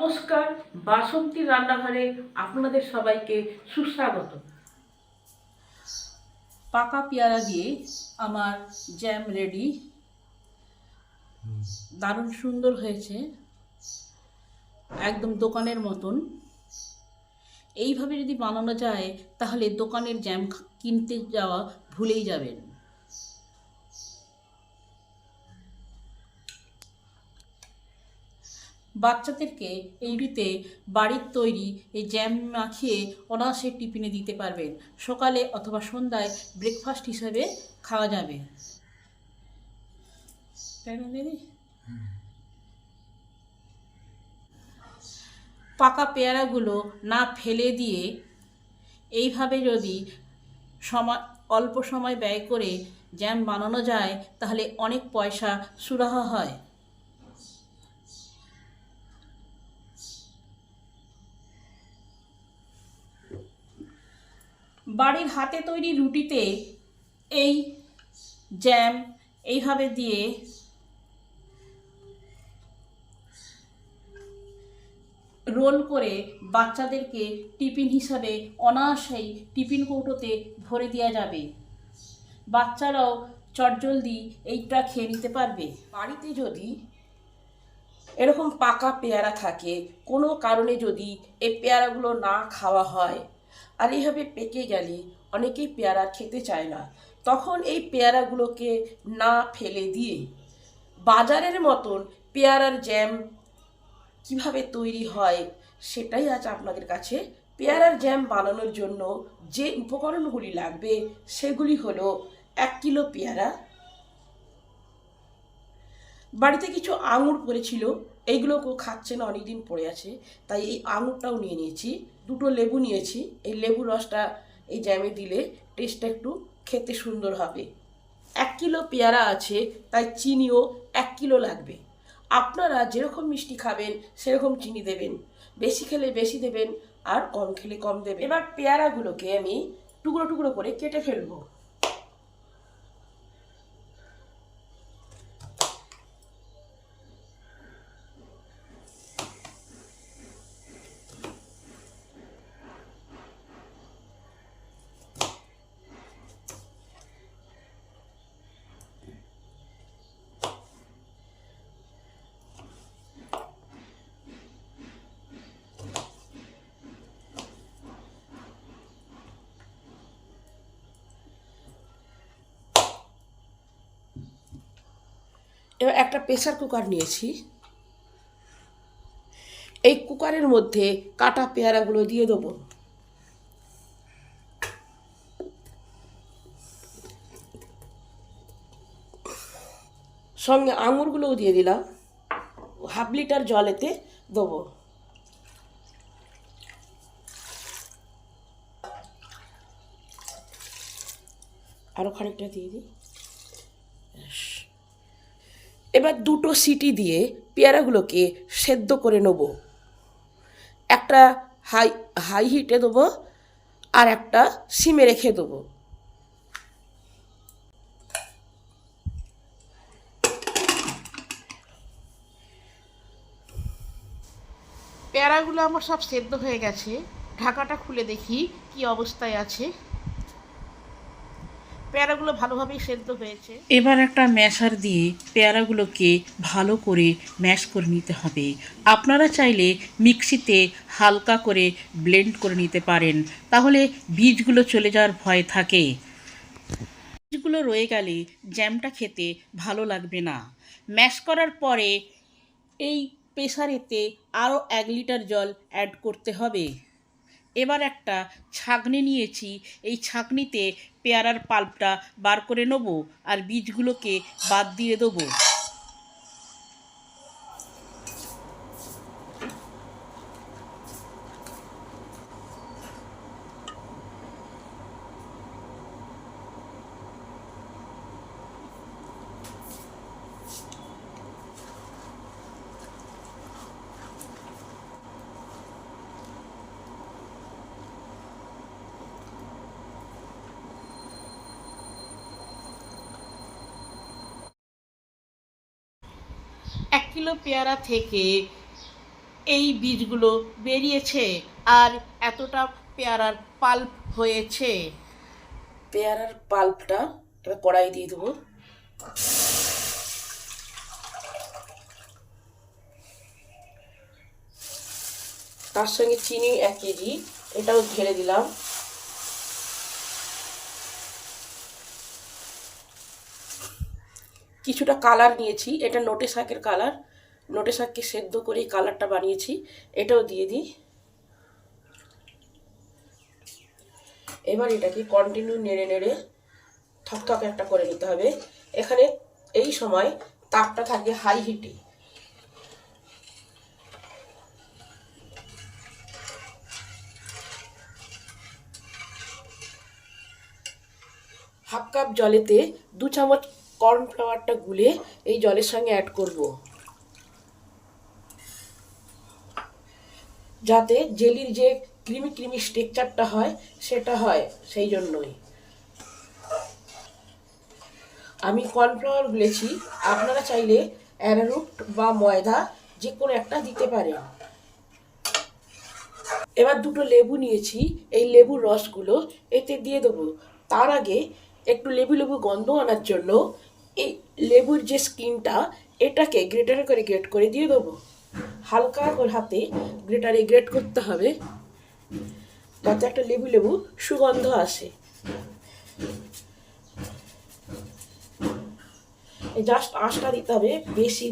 নমস্কার, বাসন্তী রান্নাঘরে আপনাদের সবাইকে সুস্বাগত। পাকা পেয়ারা দিয়ে আমার জ্যাম রেডি। দারুণ সুন্দর হয়েছে, একদম দোকানের মতন। এইভাবে যদি বানানো যায় তাহলে দোকানের জ্যাম কিনতে যাওয়া ভুলেই যাবেন। বাচ্চাদেরকে এইটিতে বাড়ির তৈরি এই জ্যাম মাখিয়ে অনায়াসে টিফিনে দিতে পারবেন। সকালে অথবা সন্ধ্যায় ব্রেকফাস্ট হিসেবে খাওয়া যাবে, তাই না দিদি? পাকা পেয়ারাগুলো না ফেলে দিয়ে এইভাবে যদি অল্প সময় ব্যয় করে জ্যাম বানানো যায় তাহলে অনেক পয়সা সুরাহা হয়। বাড়ির হাতে তৈরি রুটিতে এই জ্যাম এইভাবে দিয়ে রোল করে বাচ্চাদেরকে টিফিন হিসাবে অনায়াসেই টিফিন কৌটোতে ভরে দেওয়া যাবে। বাচ্চারাও চটজলদি এইটা খেয়ে নিতে পারবে। বাড়িতে যদি এরকম পাকা পেয়ারা থাকে, কোনো কারণে যদি এই পেয়ারাগুলো না খাওয়া হয় আর এইভাবে পেকে গেলে অনেকেই পেয়ারা খেতে চায় না, তখন এই পেয়ারাগুলোকে না ফেলে দিয়ে বাজারের মতন পেয়ারার জ্যাম কিভাবে তৈরি হয় সেটাই আজ আপনাদের কাছে। পেয়ারার জ্যাম বানানোর জন্য যে উপকরণগুলি লাগবে সেগুলি হলো 1 কিলো পেয়ারা, বাড়িতে কিছু আঙুর পড়েছিল, এইগুলো কেউ খাচ্ছে না, অনেকদিন পড়ে আছে, তাই এই আঙুরটাও নিয়ে নিয়েছি। 2টো লেবু নিয়েছি, এই লেবুর রসটা এই জ্যামে দিলে টেস্টটা একটু খেতে সুন্দর হবে। 1 কিলো পেয়ারা আছে, তাই চিনিও 1 কিলো লাগবে। আপনারা যেরকম মিষ্টি খাবেন সেরকম চিনি দেবেন, বেশি খেলে বেশি দেবেন আর কম খেলে কম দেবেন। এবার পেয়ারাগুলোকে আমি টুকরো টুকরো করে কেটে ফেলবো। এবার একটা প্রেসার কুকার নিয়েছি, এই কুকারের মধ্যে কাটা পেয়ারাগুলো দিয়ে দেবো। সঙ্গে আঙুরগুলোও দিয়ে দিলাম, 1/2 লিটার জলেতে দেবো। আরও খানিকটা দিয়ে দিই। এবার 2টো সিটি দিয়ে পেয়ারাগুলোকে সেদ্ধ করে নেব। একটা হাই হিটে দেবো আর একটা সিমে রেখে দেবো। পেয়ারাগুলো আমার সব সেদ্ধ হয়ে গেছে, ঢাকাটা খুলে দেখি কি অবস্থায় আছে। পেয়ারাগুলো ভালোভাবেই সেদ্ধ হয়েছে। এবার একটা ম্যাশার দিয়ে পেয়ারাগুলোকে ভালো করে ম্যাশ করে নিতে হবে। আপনারা চাইলে মিক্সিতে হালকা করে ব্লেন্ড করে নিতে পারেন, তাহলে বীজগুলো চলে যাওয়ার ভয় থাকে। বীজগুলো রয়ে গেলে জ্যামটা খেতে ভালো লাগবে না। ম্যাশ করার পরে এই প্রেসারেতে আরও 1 লিটার জল অ্যাড করতে হবে। এবার একটা ছাঁকনি নিয়েছি, এই ছাঁকনিতে পেয়ারার পাল্পটা বার করে নেব আর বীজগুলোকে বাদ দিয়ে দেবো। এক কিলো পেয়ারা থেকে এই বীজগুলো বেরিয়েছে আর এতটা পেয়ারার পাল্প হয়েছে। পেয়ারার পাল্পটা এবার কড়াই দিয়ে দেবো। তার সঙ্গে চিনি 1 কেজি, এটাও ঢেলে দিলাম। কিছুটা কালার নিয়েছি, এটা নোটে শাকের কালার, নোটে শাককে সেদ্ধ করে এই কালারটা বানিয়েছি, এটাও দিয়ে দিই। এবার এটাকে কন্টিনিউ নেড়ে নেড়ে থকথক একটা করে নিতে হবে। এখানে এই সময় তাপটা থাকে হাই হিটে। হাফ কাপ জলেতে 2 চামচ কর্নফ্লাওয়ারটা গুলে এই জলের সঙ্গে অ্যাড করব, যাতে জেলির যে ক্রিমি ক্রিমি টেক্সচারটা হয় সেটা হয়, সেই জন্যই আমি কর্নফ্লাওয়ার গুলেছি। আপনারা চাইলে অ্যারারুট বা ময়দা যে কোনো একটা দিতে পারেন। এবার 2টো লেবু নিয়েছি, এই লেবুর রসগুলো এতে দিয়ে দেবো। তার আগে একটু লেবু লেবু গন্ধ আনার জন্য এই লেবুর যে স্কিনটা এটাকে গ্রেটারে করে গ্রেট করে দিয়ে দেবো। হালকা করে হাতে গ্রেটারে গ্রেট করতে হবে, যাতে একটা লেবু লেবু সুগন্ধ আসে। জাস্ট আঁশটা দিতে হবে, বেশি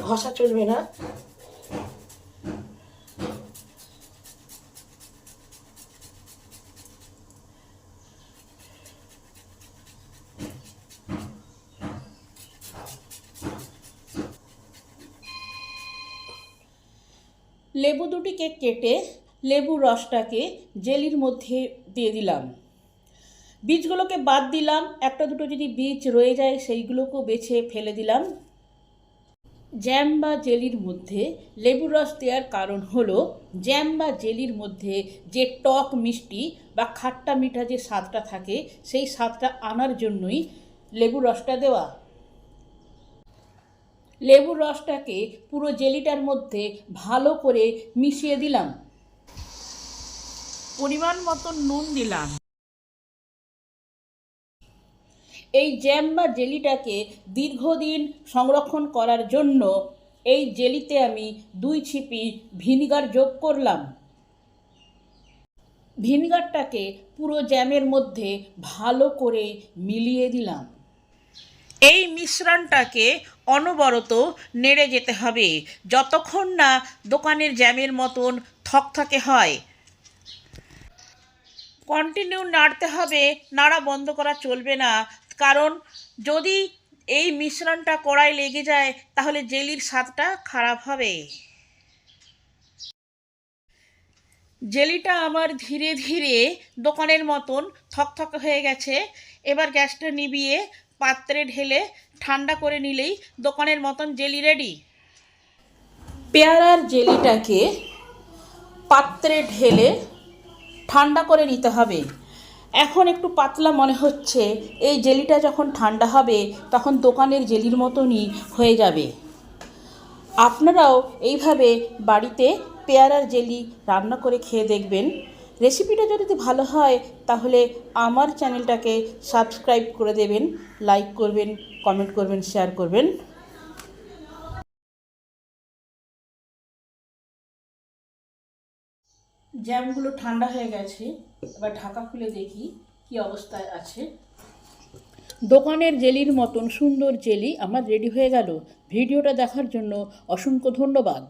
ঘষা চলবে না। লেবু দুটিকে কেটে লেবুর রসটাকে জেলির মধ্যে দিয়ে দিলাম। বীজগুলোকে বাদ দিলাম, একটা দুটো যদি বীজ রয়ে যায় সেইগুলোকেও বেছে ফেলে দিলাম। জ্যাম বা জেলির মধ্যে লেবুর রস দেওয়ার কারণ হলো জ্যাম বা জেলির মধ্যে যে টক মিষ্টি বা খাট্টা মিঠা যে স্বাদটা থাকে সেই স্বাদটা আনার জন্যই লেবুর রসটা দেওয়া। লেবুর রসটাকে পুরো জেলিটার মধ্যে ভালো করে মিশিয়ে দিলাম। পরিমাণ মতো নুন দিলাম। এই জ্যাম বা জেলিটাকে দীর্ঘদিন সংরক্ষণ করার জন্য এই জেলিতে আমি 2 ছিপি ভিনিগার যোগ করলাম। ভিনিগারটাকে পুরো জ্যামের মধ্যে ভালো করে মিলিয়ে দিলাম। এই মিশ্রণটাকে অনবরত নেড়ে যেতে হবে যতক্ষণ না দোকানের জ্যামের মতন থকথকে হয়। কন্টিনিউ নাড়তে হবে, নাড়া বন্ধ করা চলবে না, কারণ যদি এই মিশ্রণটা কড়াই লেগে যায় তাহলে জেলির স্বাদটা খারাপ হবে। জেলিটা আমার ধীরে ধীরে দোকানের মতন থকথকে হয়ে গেছে। এবার গ্যাসটা নিভিয়ে পাত্রে ঢেলে ঠান্ডা করে নিলেই দোকানের মতন জেলি রেডি। পেয়ারার জেলিটাকে পাত্রে ঢেলে ঠান্ডা করে নিতে হবে। এখন একটু পাতলা মনে হচ্ছে, এই জেলিটা যখন ঠান্ডা হবে তখন দোকানের জেলির মতনই হয়ে যাবে। আপনারাও এইভাবে বাড়িতে পেয়ারার জেলি রান্না করে খেয়ে দেখবেন। রেসিপিটা যদি ভালো হয় তাহলে আমার চ্যানেলটাকে সাবস্ক্রাইব করে দেবেন, লাইক করবেন, কমেন্ট করবেন, শেয়ার করবেন। জ্যামগুলো ঠান্ডা হয়ে গেছে, এবার ঢাকা খুলে দেখি কি অবস্থায় আছে। দোকানের জেলির মতন সুন্দর জেলি আমার রেডি হয়ে গেল। ভিডিওটা দেখার জন্য অসংখ্য ধন্যবাদ।